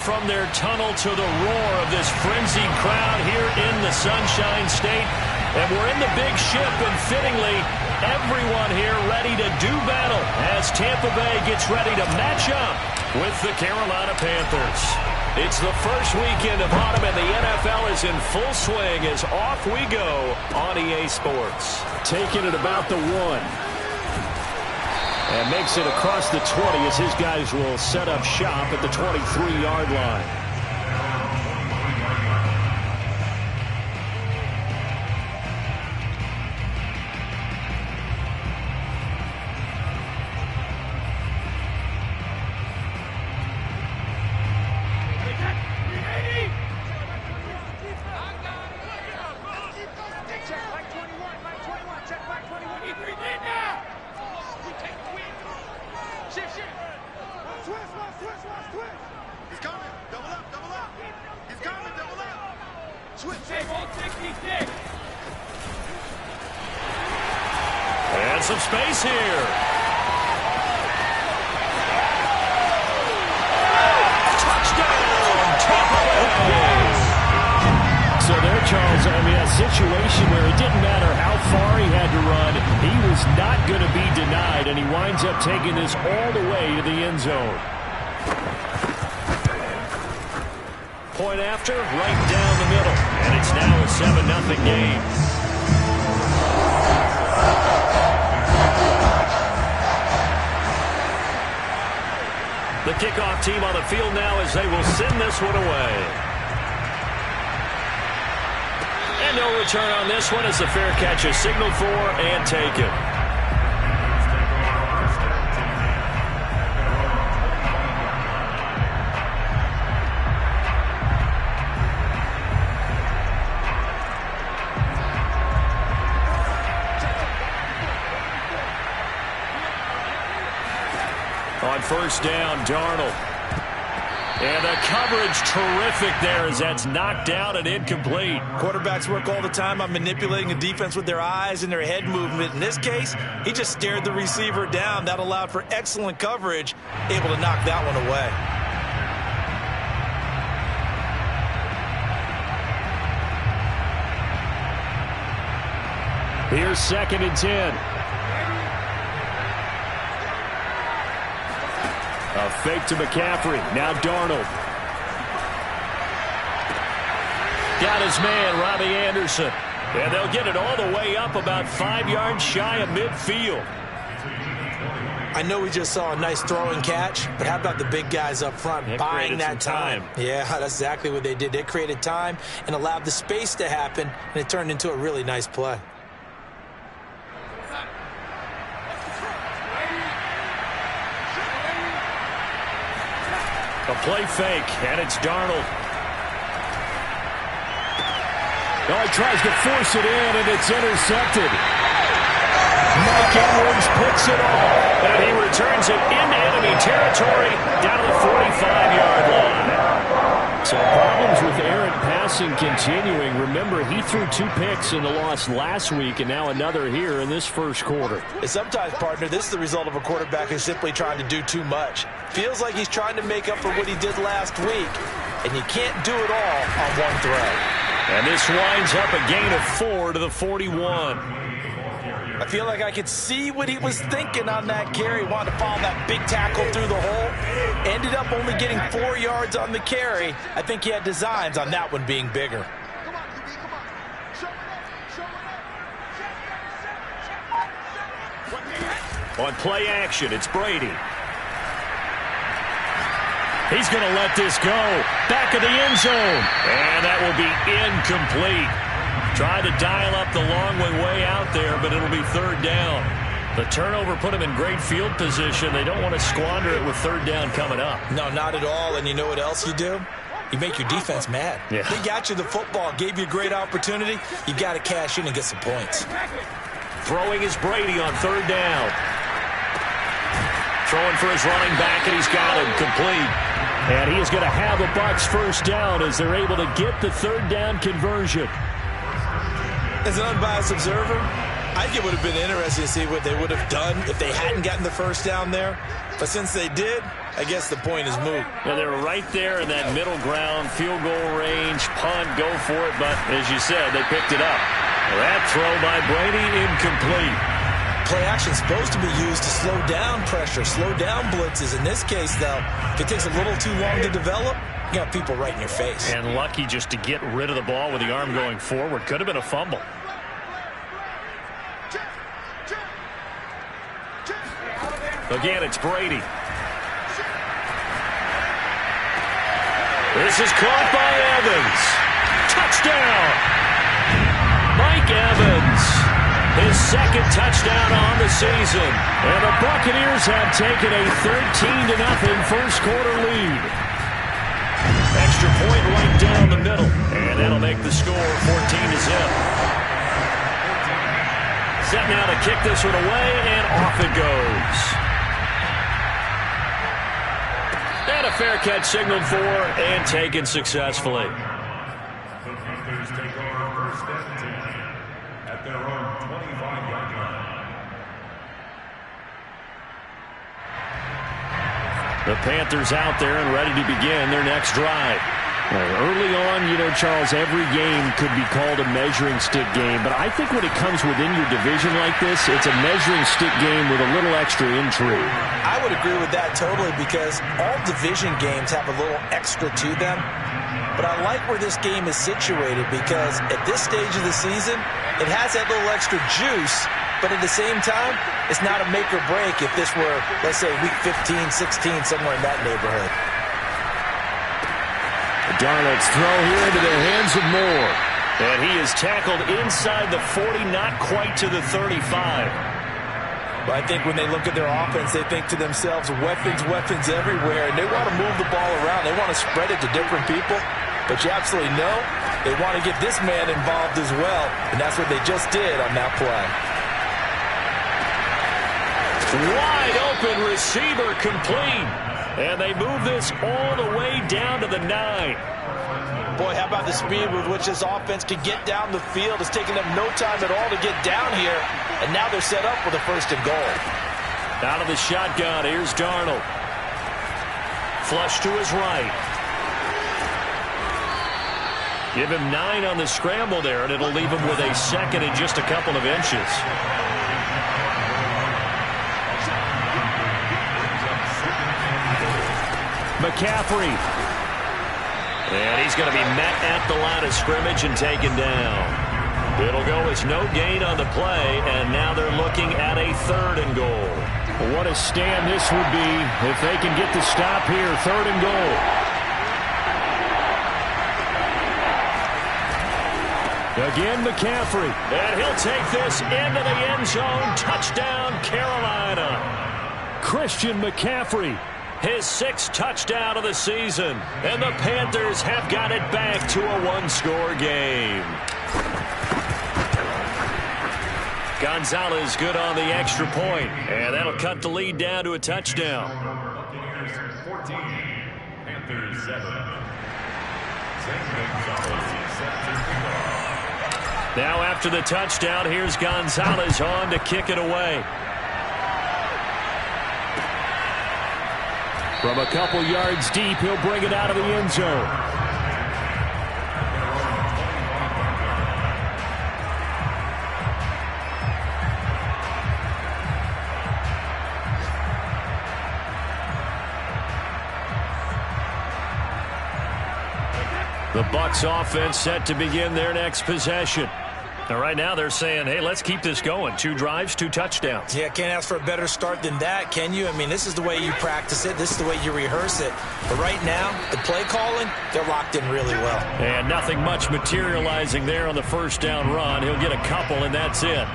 From their tunnel to the roar of this frenzied crowd here in the Sunshine State. And we're in the big ship, and fittingly, everyone here ready to do battle as Tampa Bay gets ready to match up with the Carolina Panthers. It's the first weekend of autumn, and the NFL is in full swing as off we go on EA Sports. Taking it about the 1. And makes it across the 20 as his guys will set up shop at the 23-yard line. And some space here. Touchdown, Tampa Bay. So there, Charles, I mean, a situation where it didn't matter how far he had to run, he was not going to be denied, and he winds up taking this all the way to the end zone. Point after, right down the middle, and it's now a 7-0 game. The kickoff team on the field now as they will send this one away. And no return on this one as the fair catch is signaled for and taken. On first down, Darnold. And the coverage terrific there as that's knocked down and incomplete. Quarterbacks work all the time on manipulating the defense with their eyes and their head movement. In this case, he just stared the receiver down. That allowed for excellent coverage, able to knock that one away. Here's 2nd and 10. A fake to McCaffrey. Now Darnold. Got his man, Robbie Anderson. And they'll get it all the way up about 5 yards shy of midfield. I know we just saw a nice throw and catch, but how about the big guys up front buying that time? Yeah, that's exactly what they did. They created time and allowed the space to happen, and it turned into a really nice play. A play fake, and it's Darnold. Oh, he tries to force it in, and it's intercepted. Mike Edwards puts it off. And he returns it into enemy territory down to the 45-yard line. So problems with errant passing continuing. Remember, he threw 2 picks in the loss last week, and now another here in this first quarter. And sometimes, partner, this is the result of a quarterback who's simply trying to do too much. Feels like he's trying to make up for what he did last week, and you can't do it all on one throw. And this winds up a gain of 4 to the 41. I feel like I could see what he was thinking on that carry. Wanted to follow that big tackle through the hole. Ended up only getting 4 yards on the carry. I think he had designs on that one being bigger. On play action, it's Brady. He's going to let this go. Back of the end zone. And that will be incomplete. Tried to dial up the long way out there, but it'll be 3rd down. The turnover put him in great field position. They don't want to squander it with 3rd down coming up. No, not at all. And you know what else you do? You make your defense mad. Yeah. They got you the football, gave you a great opportunity. You got to cash in and get some points. Throwing is Brady on 3rd down. Throwing for his running back, and he's got him complete. And he is going to have a Bucs first down as they're able to get the 3rd down conversion. As an unbiased observer, I think it would have been interesting to see what they would have done if they hadn't gotten the first down there. But since they did, I guess the point is moot. And they're right there in that middle ground, field goal range, punt, go for it. But as you said, they picked it up. That throw by Brady, incomplete. Play action is supposed to be used to slow down pressure, slow down blitzes. In this case, though, if it takes a little too long to develop, you got people right in your face. And lucky just to get rid of the ball with the arm going forward. Could have been a fumble. Again, it's Brady. This is caught by Evans. Touchdown! Mike Evans. His second touchdown on the season. And the Buccaneers have taken a 13-0 first quarter lead. Extra point right down the middle. And that'll make the score 14-0. Set now to kick this one away, and off it goes. And a fair catch signaled for and taken successfully. The Panthers take over first and 10 at their own 25-yard line. The Panthers out there and ready to begin their next drive. Early on, you know, Charles, every game could be called a measuring stick game. But I think when it comes within your division like this, it's a measuring stick game with a little extra intrigue. I would agree with that totally because all division games have a little extra to them. But I like where this game is situated because at this stage of the season, it has that little extra juice. But at the same time, it's not a make or break if this were, let's say, week 15, 16, somewhere in that neighborhood. Darnold's throw here into the hands of Moore. And he is tackled inside the 40, not quite to the 35. But I think when they look at their offense, they think to themselves, weapons, weapons everywhere. And they want to move the ball around. They want to spread it to different people. But you absolutely know they want to get this man involved as well. And that's what they just did on that play. Wide open receiver complete. And they move this all the way down to the 9. Boy, how about the speed with which this offense can get down the field? It's taken them no time at all to get down here. And now they're set up with a first and goal. Out of the shotgun, here's Darnold. Flush to his right. Give him 9 on the scramble there, and it'll leave him with a second and just a couple of inches. McCaffrey. And he's going to be met at the line of scrimmage and taken down. It'll go as no gain on the play, and now they're looking at a 3rd and goal. What a stand this would be if they can get the stop here. 3rd and goal. Again, McCaffrey. And he'll take this into the end zone. Touchdown, Carolina. Christian McCaffrey. His 6th touchdown of the season. And the Panthers have got it back to a 1-score game. Gonzalez good on the extra point. And that'll cut the lead down to a touchdown. Buccaneers 14, Panthers 7. Now after the touchdown, here's Gonzalez on to kick it away. From a couple yards deep, he'll bring it out of the end zone. The Bucs offense set to begin their next possession. Now, right now they're saying, hey, let's keep this going. 2 drives, 2 touchdowns. Yeah, can't ask for a better start than that, can you? I mean, this is the way you practice it. This is the way you rehearse it. But right now, the play calling, they're locked in really well. And nothing much materializing there on the first down run. He'll get a couple, and that's it.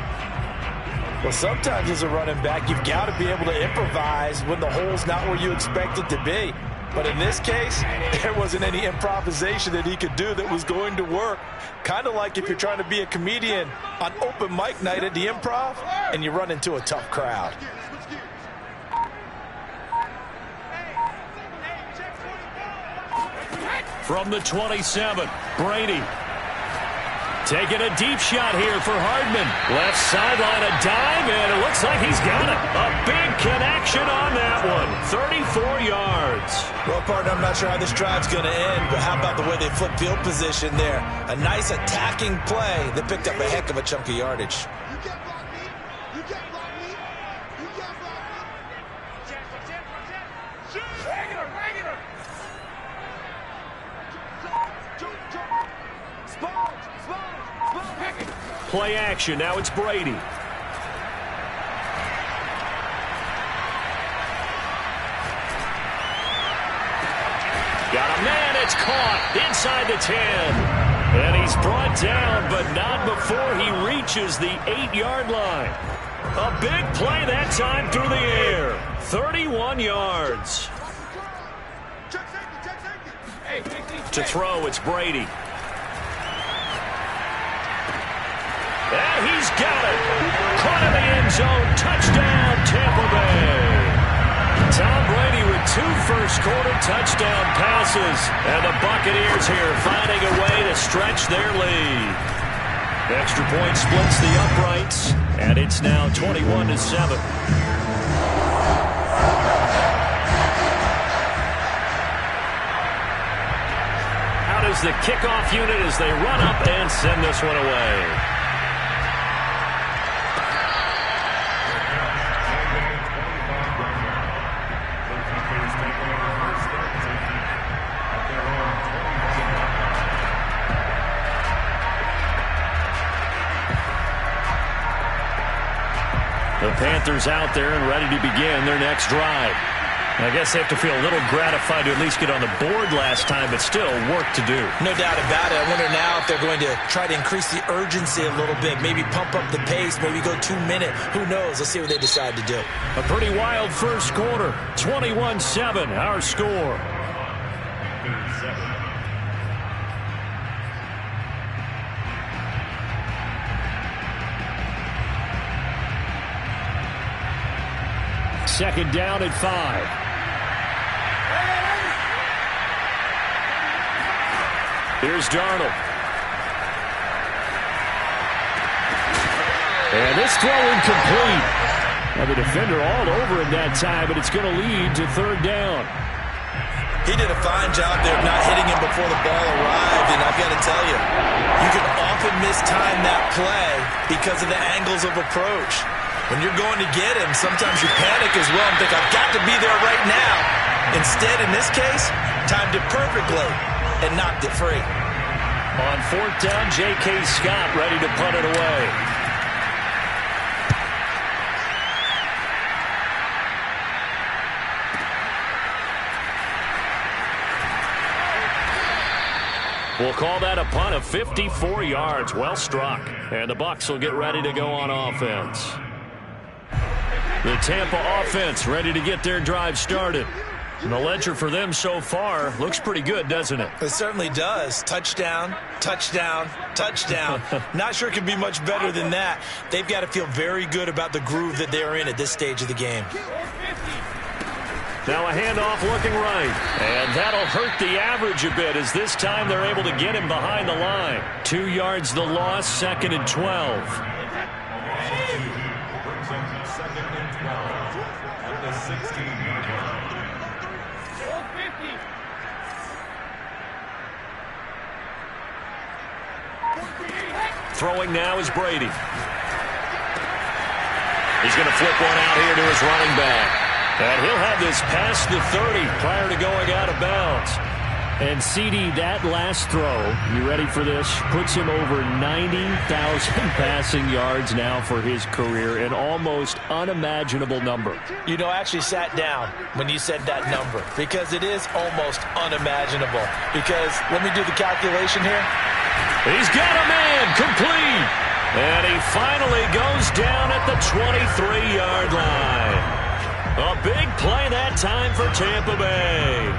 Well, sometimes as a running back, you've got to be able to improvise when the hole's not where you expect it to be. But in this case, there wasn't any improvisation that he could do that was going to work. Kind of like if you're trying to be a comedian on open mic night at the Improv and you run into a tough crowd. From the 27, Brady. Taking a deep shot here for Hardman. Left sideline, a dive, and it looks like he's got it. A big connection on that one. 34 yards. Well, partner, I'm not sure how this drive's going to end, but how about the way they flip field position there? A nice attacking play that picked up a heck of a chunk of yardage. You can't block me. You can't block me. You can't block me. Regular. Play action. Now it's Brady. Got a man. It's caught inside the 10. And he's brought down, but not before he reaches the 8-yard line. A big play that time through the air. 31 yards. To throw, it's Brady. And he's got it. Caught in the end zone. Touchdown, Tampa Bay. Tom Brady with 2 first-quarter touchdown passes. And the Buccaneers here finding a way to stretch their lead. Extra point splits the uprights, and it's now 21-7. Out is the kickoff unit as they run up and send this one away. The Panthers out there and ready to begin their next drive. I guess they have to feel a little gratified to at least get on the board last time, but still work to do. No doubt about it. I wonder now if they're going to try to increase the urgency a little bit, maybe pump up the pace, maybe go 2-minute. Who knows? Let's see what they decide to do. A pretty wild first quarter. 21-7, our score. Second down at 5. Here's Darnold. And this throw incomplete. Now the defender all over him that time, but it's going to lead to third down. He did a fine job there of not hitting him before the ball arrived, and I've got to tell you, you can often mistime that play because of the angles of approach. When you're going to get him, sometimes you panic as well and think, I've got to be there right now. Instead, in this case, timed it perfectly and knocked it free. On fourth down, J.K. Scott ready to punt it away. We'll call that a punt of 54 yards. Well struck. And the Bucs will get ready to go on offense. The Tampa offense ready to get their drive started. And the ledger for them so far looks pretty good, doesn't it? It certainly does. Touchdown, touchdown, touchdown. Not sure it could be much better than that. They've got to feel very good about the groove that they're in at this stage of the game. Now a handoff looking right. And that'll hurt the average a bit as this time they're able to get him behind the line. 2 yards the loss, 2nd and 12. Throwing now is Brady. He's going to flip one out here to his running back. And he'll have this past the 30 prior to going out of bounds. And CD, that last throw, you ready for this? Puts him over 90,000 passing yards now for his career, an almost unimaginable number. You know, I actually sat down when you said that number because it is almost unimaginable. Because, let me do the calculation here. He's got a man, complete. And he finally goes down at the 23-yard line. A big play that time for Tampa Bay.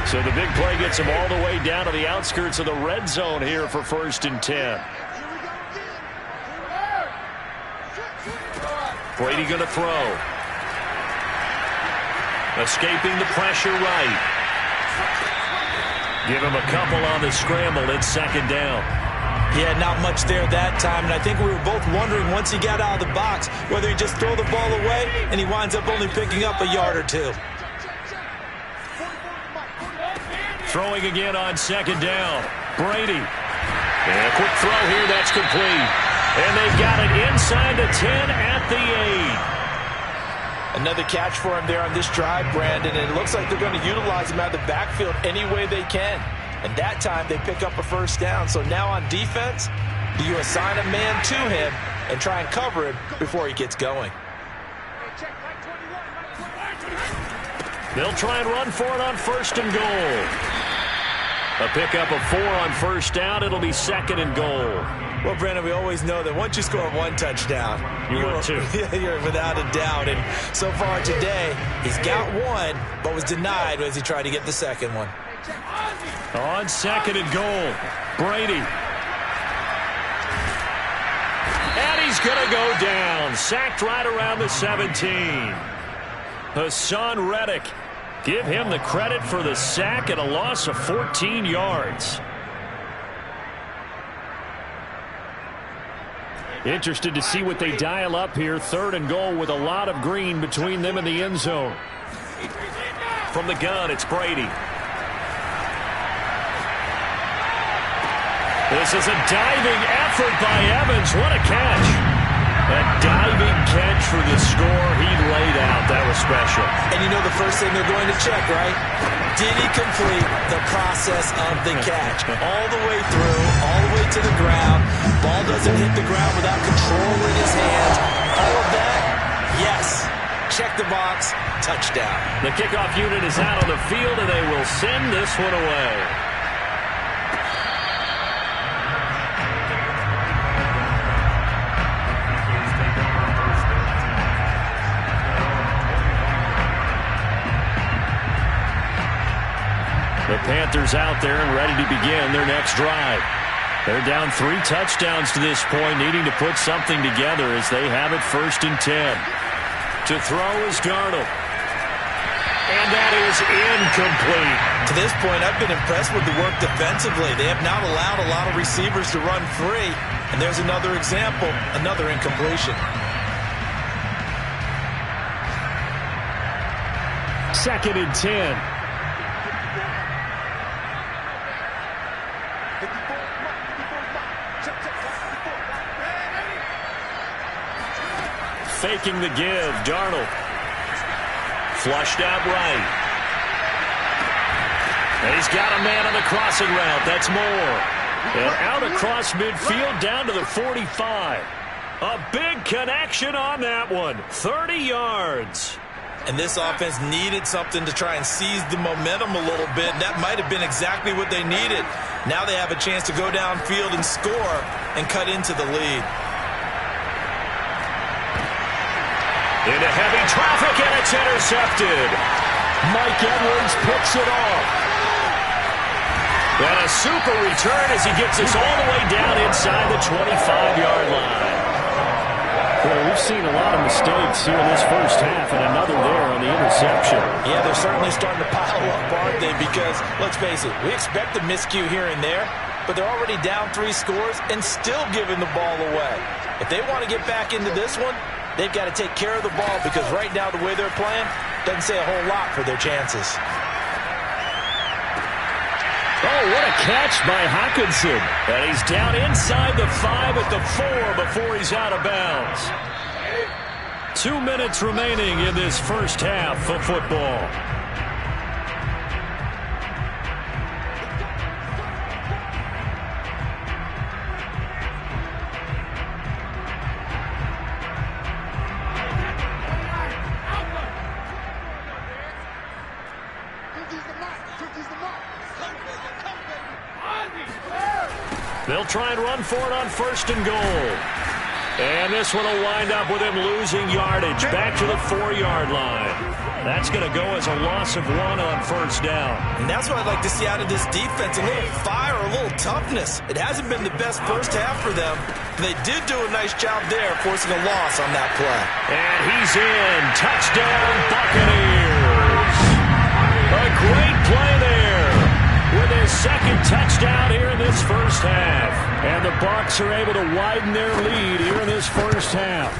So the big play gets him all the way down to the outskirts of the red zone here for 1st and 10. Brady going to throw. Escaping the pressure right. Give him a couple on the scramble. It's 2nd down. Yeah, not much there that time, and I think we were both wondering once he got out of the box whether he'd just throw the ball away, and he winds up only picking up a yard or two. Throwing again on second down. Brady. And a quick throw here, that's complete. And they've got it inside the 10 at the 8. Another catch for him there on this drive, Brandon, and it looks like they're going to utilize him out of the backfield any way they can. And that time they pick up a first down. So now on defense, do you assign a man to him and try and cover him before he gets going? They'll try and run for it on first and goal. A pickup of 4 on first down. It'll be second and goal. Well, Brandon, we always know that once you score one touchdown, you're without a doubt. And so far today, he's got one, but was denied as he tried to get the second one. On second and goal, Brady. And he's going to go down. Sacked right around the 17. Hassan Reddick. Give him the credit for the sack and a loss of 14 yards. Interested to see what they dial up here. Third and goal with a lot of green between them and the end zone. From the gun, it's Brady. This is a diving effort by Evans. What a catch. A diving catch for the score he laid out. That was special. And you know the first thing they're going to check, right? Did he complete the process of the catch? All the way through, all the way to the ground. Ball doesn't hit the ground without control in his hands. All of that, yes. Check the box, touchdown. The kickoff unit is out on the field, and they will send this one away. The Panthers out there and ready to begin their next drive. They're down 3 touchdowns to this point, needing to put something together as they have it first and 10. To throw is Darnold. And that is incomplete. To this point, I've been impressed with the work defensively. They have not allowed a lot of receivers to run free. And there's another example, another incompletion. Second and 10. Faking the give, Darnold. Flushed out right. And he's got a man on the crossing route. That's Moore. And out across midfield down to the 45. A big connection on that one. 30 yards. And this offense needed something to try and seize the momentum a little bit. And that might have been exactly what they needed. Now they have a chance to go downfield and score and cut into the lead. Into heavy traffic, and it's intercepted. Mike Edwards picks it off. And a super return as he gets us all the way down inside the 25-yard line. Well, we've seen a lot of mistakes here in this first half, and another there on the interception. Yeah, they're certainly starting to pile up, aren't they? Because, let's face it, we expect a miscue here and there, but they're already down 3 scores and still giving the ball away. If they want to get back into this one, they've got to take care of the ball because right now the way they're playing doesn't say a whole lot for their chances. Oh, what a catch by Hockenson. And he's down inside the 5 at the 4 before he's out of bounds. 2 minutes remaining in this first half of football. They'll try and run for it on first and goal. And this one will wind up with him losing yardage back to the 4-yard line. That's going to go as a loss of 1 on first down. And that's what I'd like to see out of this defense, a little fire, a little toughness. It hasn't been the best first half for them. They did do a nice job there, forcing a loss on that play. And he's in. Touchdown, Buccaneers. A great play there with his second touchdown here in this first half. And the Bucs are able to widen their lead here in this first half.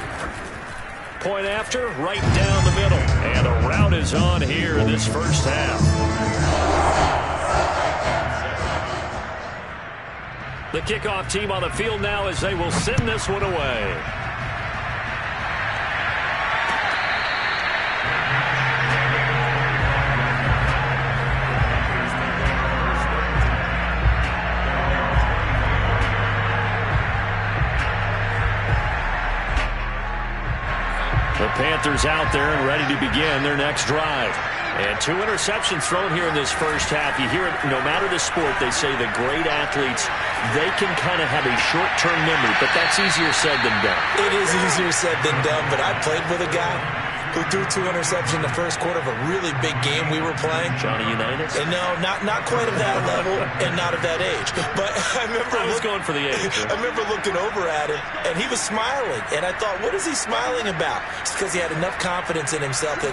Point after, right down the middle. And a rout is on here in this first half. The kickoff team on the field now as they will send this one away. The Panthers out there and ready to begin their next drive. And 2 interceptions thrown here in this first half. You hear it, no matter the sport, they say the great athletes, they can kind of have a short-term memory, but that's easier said than done. It is easier said than done, but I played with a guy who threw 2 interceptions in the first quarter of a really big game we were playing. Johnny Unitas? And no, not quite of that level and not of that age. But I remember I was going for the age. I remember looking over at him, and he was smiling. And I thought, what is he smiling about? It's because he had enough confidence in himself that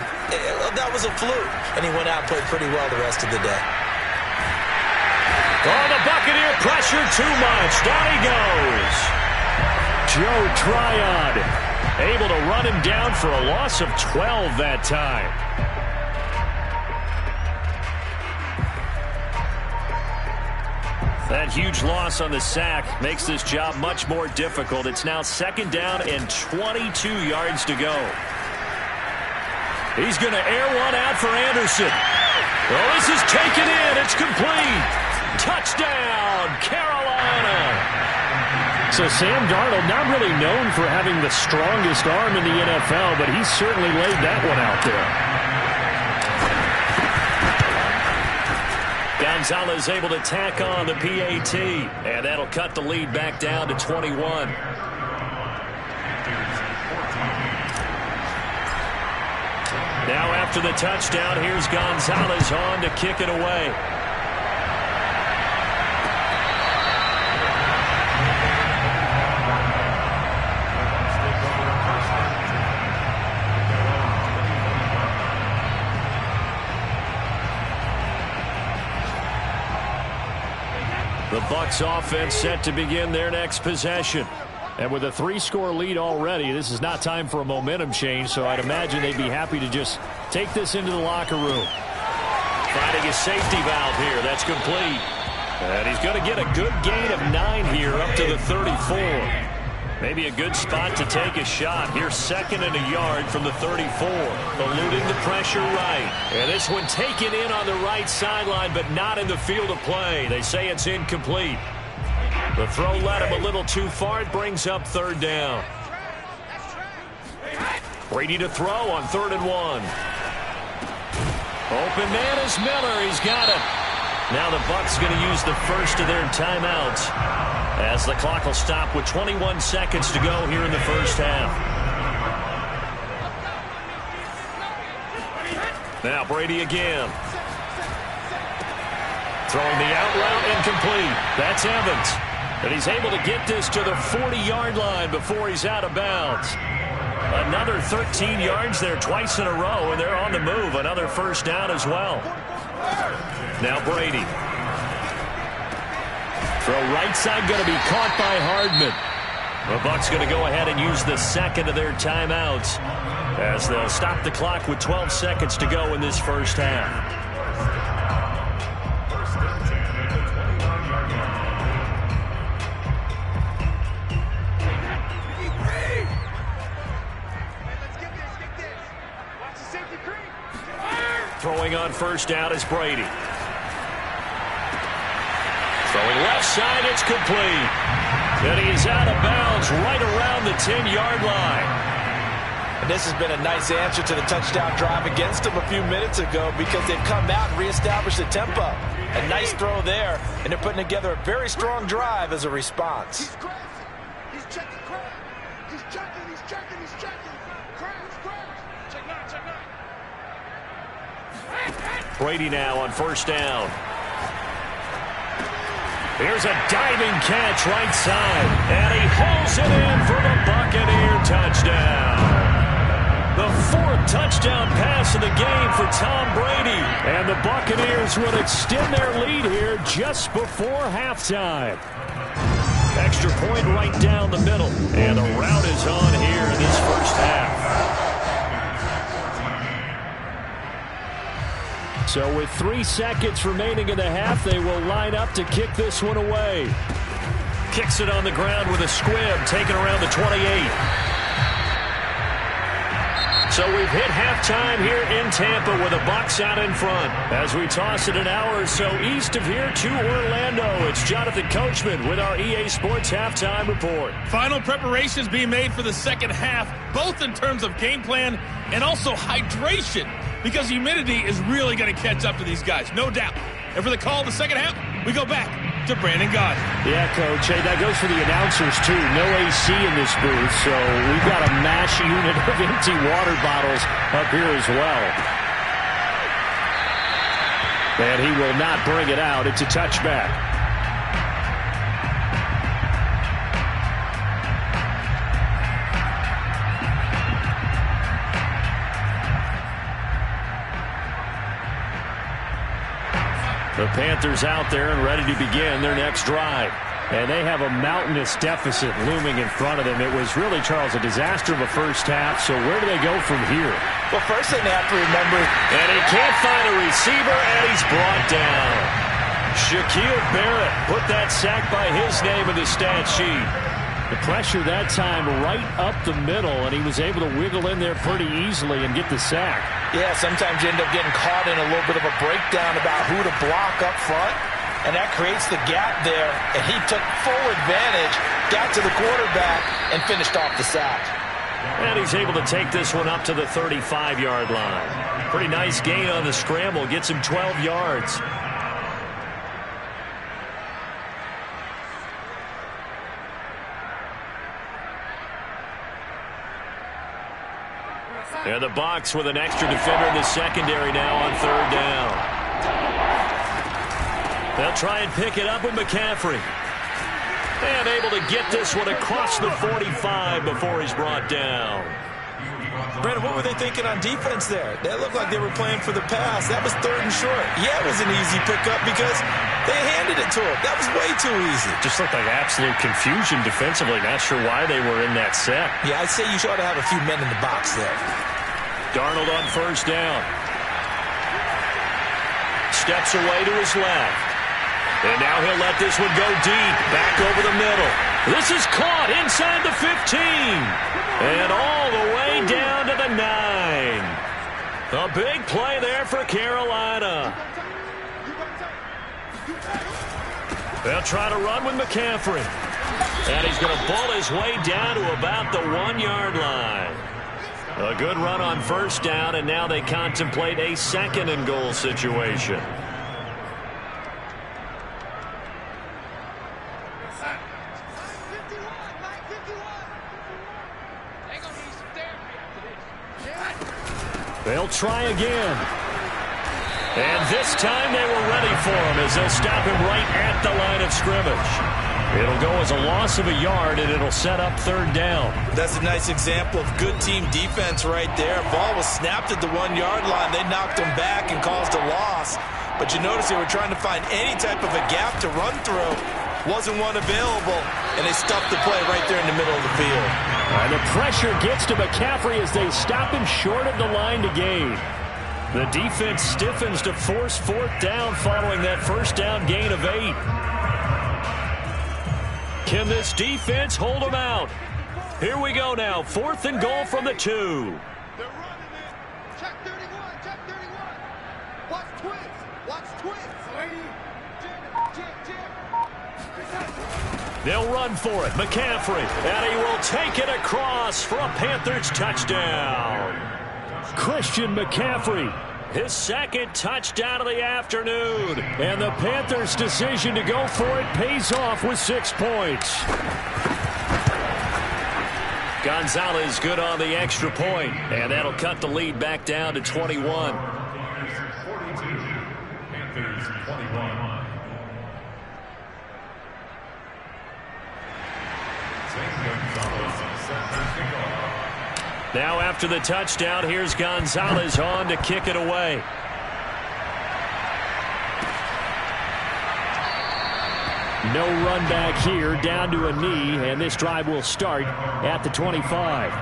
that was a fluke. And he went out and played pretty well the rest of the day. Oh, the Buccaneer pressure too much. Down he goes. Joe Tryon able to run him down for a loss of 12 that time. That huge loss on the sack makes this job much more difficult. It's now 2nd down and 22 yards to go. He's going to air one out for Anderson. Well, this is taken in. It's complete. Touchdown, Carolina. So Sam Darnold, not really known for having the strongest arm in the NFL, but he certainly laid that one out there. Gonzalez able to tack on the PAT, and that'll cut the lead back down to 21. Now after the touchdown, here's Gonzalez on to kick it away. The Bucs offense set to begin their next possession. And with a 3-score lead already, this is not time for a momentum change, so I'd imagine they'd be happy to just take this into the locker room. Finding his safety valve here. That's complete. And he's going to get a good gain of 9 here up to the 34. Maybe a good spot to take a shot. Here's 2nd and a yard from the 34. Eluding the pressure right. And this one taken in on the right sideline, but not in the field of play. They say it's incomplete. The throw led him a little too far. It brings up 3rd down. Brady to throw on 3rd and 1. Open man is Miller. He's got it. Now the Bucs going to use the first of their timeouts, as the clock will stop with 21 seconds to go here in the first half. Now Brady again. Throwing the out route incomplete. That's Evans. And he's able to get this to the 40-yard line before he's out of bounds. Another 13 yards there twice in a row, and they're on the move. Another first down as well. Now Brady. Throw right side going to be caught by Hardman. The Bucs going to go ahead and use the 2nd of their timeouts, as they'll stop the clock with 12 seconds to go in this first half. Throwing on first down is Brady. Throwing left side, it's complete. And he's out of bounds right around the 10-yard line. And this has been a nice answer to the touchdown drive against them a few minutes ago, because they've come out and reestablished the tempo. A nice throw there, and they're putting together a very strong drive as a response. He's crashing. He's checking crash. He's checking. He's checking. He's checking. Crash. Check 9. Check 9. Brady now on first down. Here's a diving catch right side, and he hauls it in for the Buccaneer touchdown. The 4th touchdown pass of the game for Tom Brady. And the Buccaneers would extend their lead here just before halftime. Extra point right down the middle. And the route is on here in this first half. So with 3 seconds remaining in the half, they will line up to kick this one away. Kicks it on the ground with a squib, taken around the 28. So we've hit halftime here in Tampa with the Bucs out in front. As we toss it an hour or so east of here to Orlando, it's Jonathan Coachman with our EA Sports Halftime Report. Final preparations being made for the second half, both in terms of game plan and also hydration, because humidity is really going to catch up to these guys, no doubt. And for the call of the second half, we go back to Brandon Gaudin. Yeah, Coach. Hey, that goes for the announcers, too. No AC in this booth, so we've got a mash unit of empty water bottles up here as well. And he will not bring it out. It's a touchback. The Panthers out there and ready to begin their next drive. And they have a mountainous deficit looming in front of them. It was really, Charles, a disaster of a first half. So where do they go from here? Well, first thing they have to remember. And he can't find a receiver, and he's brought down. Shaquille Barrett put that sack by his name in the stat sheet. The pressure that time right up the middle, and he was able to wiggle in there pretty easily and get the sack. Yeah, sometimes you end up getting caught in a little bit of a breakdown about who to block up front, and that creates the gap there, and he took full advantage, got to the quarterback, and finished off the sack. And he's able to take this one up to the 35-yard line. Pretty nice gain on the scramble, gets him 12 yards. And the Bucs with an extra defender in the secondary now on 3rd down. They'll try and pick it up with McCaffrey. And able to get this one across the 45 before he's brought down. Brandon, what were they thinking on defense there? That looked like they were playing for the pass. That was 3rd and short. Yeah, it was an easy pickup because they handed it to him. That was way too easy. Just looked like absolute confusion defensively. Not sure why they were in that set. Yeah, I'd say you ought to have a few men in the box there. Darnold on 1st down. Steps away to his left. And now he'll let this one go deep. Back over the middle. This is caught inside the 15. And all the way down to the 9. A big play there for Carolina. They'll try to run with McCaffrey. And he's going to bull his way down to about the 1-yard line. A good run on 1st down, and now they contemplate a 2nd and goal situation. They'll try again. And this time they were ready for him as they'll stop him right at the line of scrimmage. It'll go as a loss of a yard, and it'll set up 3rd down. That's a nice example of good team defense right there. Ball was snapped at the 1-yard line. They knocked him back and caused a loss. But you notice they were trying to find any type of a gap to run through. Wasn't one available, and they stuffed the play right there in the middle of the field. And the pressure gets to McCaffrey as they stop him short of the line to gain. The defense stiffens to force 4th down following that 1st down gain of 8. Can this defense hold them out? Here we go now. 4th and goal from the 2. They're running it. Check 31. Check 31. Watch twins. Watch twins. They'll run for it. McCaffrey. And he will take it across for a Panthers touchdown. Christian McCaffrey. His 2nd touchdown of the afternoon. And the Panthers' decision to go for it pays off with 6 points. Gonzalez good on the extra point. And that'll cut the lead back down to 21. Panthers 21. Now after the touchdown, here's Gonzalez on to kick it away. No run back here, down to a knee, and this drive will start at the 25.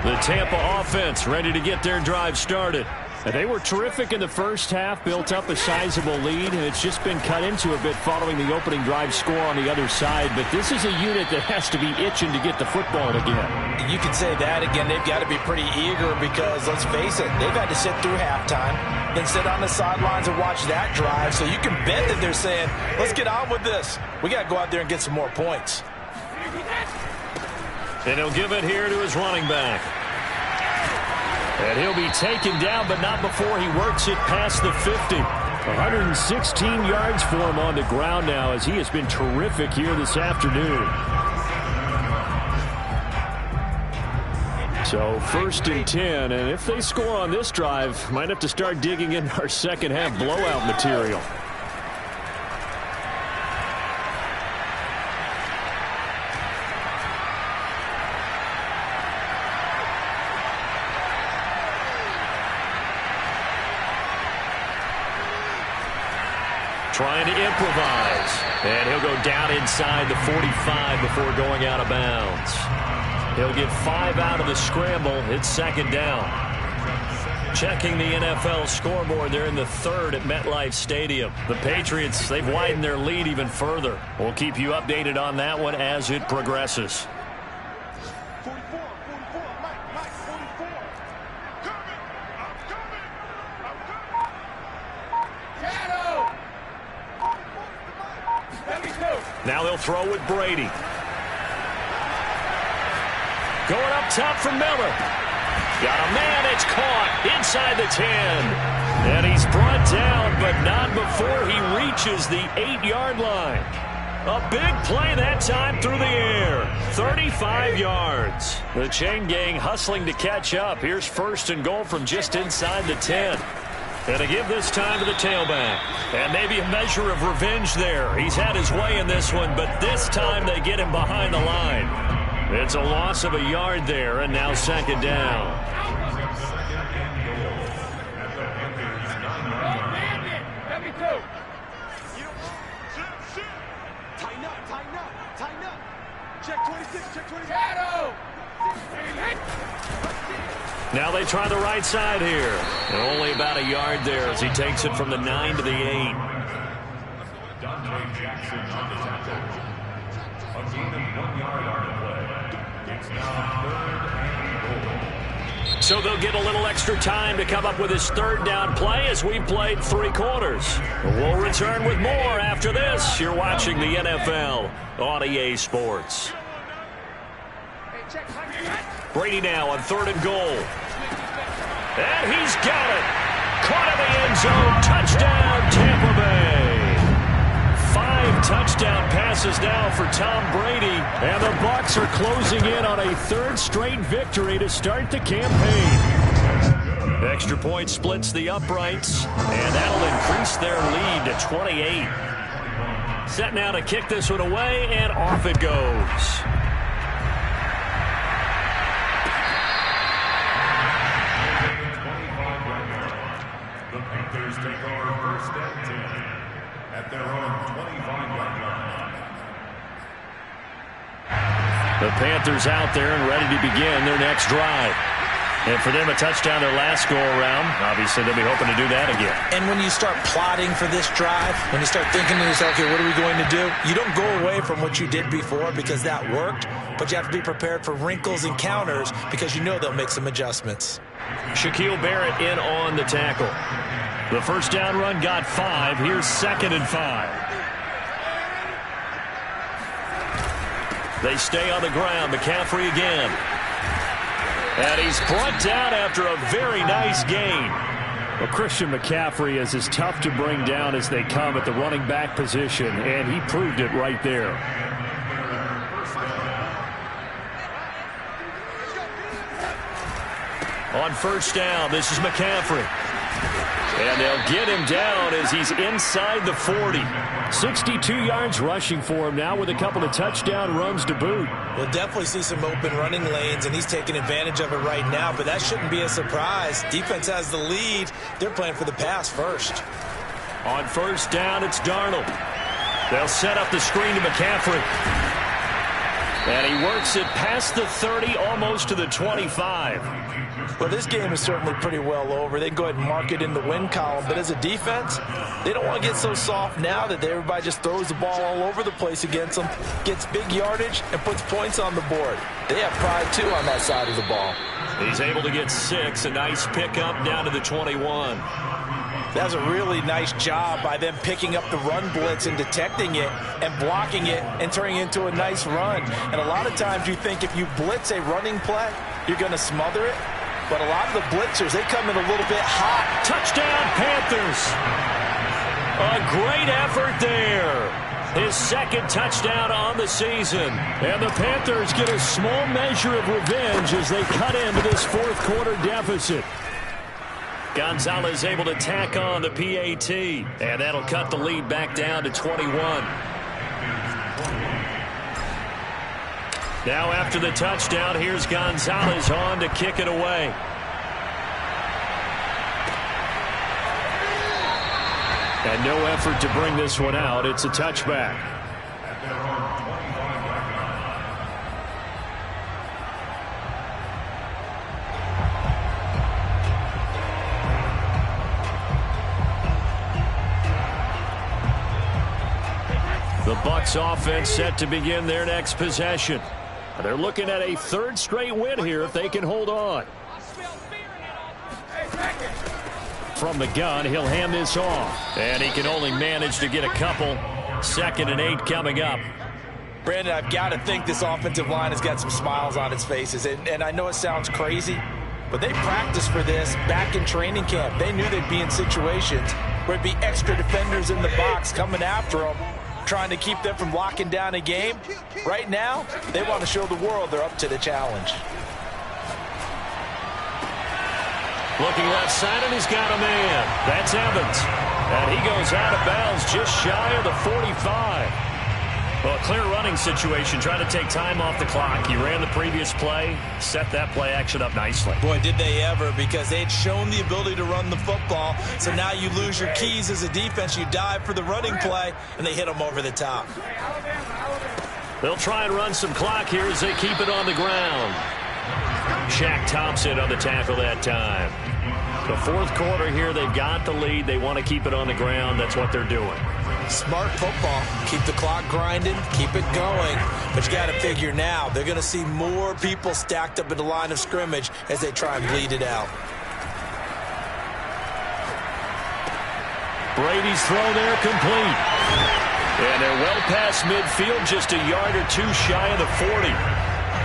The Tampa offense ready to get their drive started. And they were terrific in the first half, built up a sizable lead, and it's just been cut into a bit following the opening drive score on the other side. But this is a unit that has to be itching to get the football again. You can say that again. They've got to be pretty eager because, let's face it, they've had to sit through halftime, then sit on the sidelines and watch that drive. So you can bet that they're saying, let's get on with this. We got to go out there and get some more points. And he'll give it here to his running back. And he'll be taken down, but not before he works it past the 50. 116 yards for him on the ground now, as he has been terrific here this afternoon. So 1st and 10, and if they score on this drive, might have to start digging in our second half blowout material. Trying to improvise. And he'll go down inside the 45 before going out of bounds. He'll get 5 out of the scramble. It's 2nd down. Checking the NFL scoreboard. They're in the 3rd at MetLife Stadium. The Patriots, they've widened their lead even further. We'll keep you updated on that one as it progresses. 44, Mike, 44. Coming, I'm coming. Shadow. Now they'll throw with Brady. Going up top for Miller. Got a man, it's caught inside the 10. And he's brought down, but not before he reaches the 8-yard line. A big play that time through the air. 35 yards. The chain gang hustling to catch up. Here's 1st and goal from just inside the 10. And to give this time to the tailback. And maybe a measure of revenge there. He's had his way in this one, but this time they get him behind the line. It's a loss of a yard there, and now 2nd down. Tighten up. Check 26, check 26. Now they try the right side here. And only about a yard there as he takes it from the 9 to the 8. Jackson on the tackle. A gain of 1 yard on the play. It's now 3rd and goal. So they'll get a little extra time to come up with his 3rd down play as we've played 3 quarters. We'll return with more after this. You're watching the NFL on EA Sports. Brady now on 3rd and goal. And he's got it. Caught in the end zone. Touchdown, Tampa Bay. 5 touchdown passes now for Tom Brady. And the Bucs are closing in on a 3rd straight victory to start the campaign. Extra point splits the uprights. And that'll increase their lead to 28. Set now to kick this one away, and off it goes. The Panthers take over 1st and 10 at their own 25-yard line. The Panthers out there and ready to begin their next drive. And for them, a touchdown their last go-around. Obviously, they'll be hoping to do that again. And when you start plotting for this drive, when you start thinking to yourself, okay, what are we going to do? You don't go away from what you did before because that worked, but you have to be prepared for wrinkles and counters because you know they'll make some adjustments. Shaquille Barrett in on the tackle. The 1st down run got 5. Here's 2nd and 5. They stay on the ground. McCaffrey again. And he's brought down after a very nice gain. Well, Christian McCaffrey is as tough to bring down as they come at the running back position, and he proved it right there. On 1st down, this is McCaffrey. And they'll get him down as he's inside the 40. 62 yards rushing for him now with a couple of touchdown runs to boot. We'll definitely see some open running lanes, and he's taking advantage of it right now, but that shouldn't be a surprise. Defense has the lead. They're playing for the pass first. On first down, it's Darnold. They'll set up the screen to McCaffrey. And he works it past the 30, almost to the 25. Well, this game is certainly pretty well over. They can go ahead and mark it in the win column. But as a defense, they don't want to get so soft now that everybody just throws the ball all over the place against them, gets big yardage, and puts points on the board. They have pride, too, on that side of the ball. He's able to get 6. A nice pickup down to the 21. That's a really nice job by them picking up the run blitz and detecting it and blocking it and turning it into a nice run. And a lot of times you think if you blitz a running play, you're going to smother it. But a lot of the blitzers, they come in a little bit hot. Touchdown, Panthers. A great effort there. His second touchdown on the season. And the Panthers get a small measure of revenge as they cut into this fourth quarter deficit. Gonzalez able to tack on the PAT. And that'll cut the lead back down to 21. Now after the touchdown, here's Gonzalez on to kick it away. And no effort to bring this one out. It's a touchback. The Bucs offense set to begin their next possession. They're looking at a third straight win here if they can hold on. From the gun, he'll hand this off. And he can only manage to get a couple. 2nd and 8 coming up. Brandon, I've got to think this offensive line has got some smiles on its faces. And I know it sounds crazy, but they practiced for this back in training camp. They knew they'd be in situations where it'd be extra defenders in the box coming after them, trying to keep them from locking down a game. Right now, they want to show the world they're up to the challenge. Looking left side, and he's got a man. That's Evans. And he goes out of bounds just shy of the 45. Well, a clear running situation, trying to take time off the clock. He ran the previous play, set that play action up nicely. Boy, did they ever, because they had shown the ability to run the football. So now you lose your keys as a defense. You dive for the running play, and they hit them over the top. They'll try and run some clock here as they keep it on the ground. Shaq Thompson on the tackle that time. The fourth quarter here, they've got the lead. They want to keep it on the ground. That's what they're doing. Smart football. Keep the clock grinding. Keep it going. But you got to figure now, they're going to see more people stacked up at the line of scrimmage as they try and bleed it out. Brady's throw there complete. And they're well past midfield, just a yard or two shy of the 40.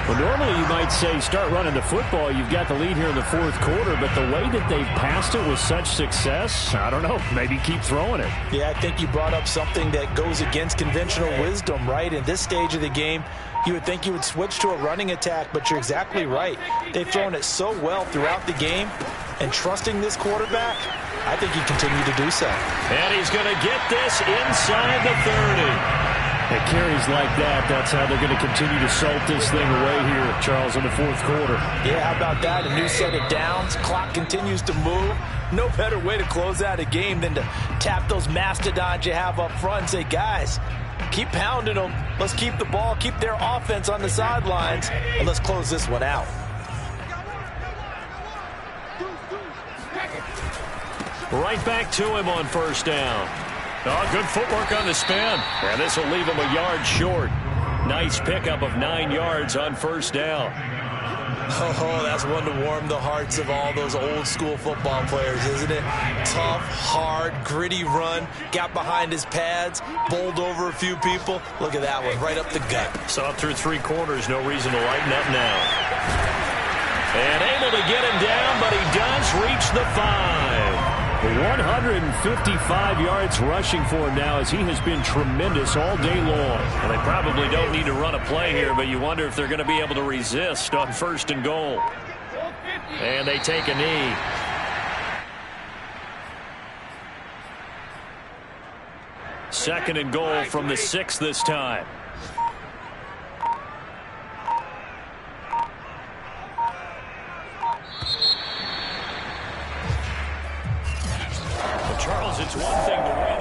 Well, normally you might say start running the football. You've got the lead here in the fourth quarter, but the way that they've passed it with such success, I don't know, maybe keep throwing it. Yeah, I think you brought up something that goes against conventional wisdom, right? In this stage of the game, you would think you would switch to a running attack, but you're exactly right. They've thrown it so well throughout the game, and trusting this quarterback, I think he continued to do so. And he's going to get this inside the 30. It carries like that. That's how they're going to continue to salt this thing away here, Charles, in the fourth quarter. Yeah, how about that? A new set of downs. Clock continues to move. No better way to close out a game than to tap those mastodons you have up front and say, guys, keep pounding them. Let's keep the ball, keep their offense on the sidelines, and let's close this one out. Right back to him on first down. Oh, good footwork on the spin. And this will leave him a yard short. Nice pickup of 9 yards on first down. Oh, that's one to warm the hearts of all those old school football players, isn't it? Tough, hard, gritty run. Got behind his pads, bowled over a few people. Look at that one, right up the gut. Saw through 3 quarters, no reason to lighten up now. And able to get him down, but he does reach the 5. 155 yards rushing for him now as he has been tremendous all day long. Well, they probably don't need to run a play here, but you wonder if they're going to be able to resist on first and goal. And they take a knee. 2nd and goal from the 6 this time. Charles, it's one thing to win.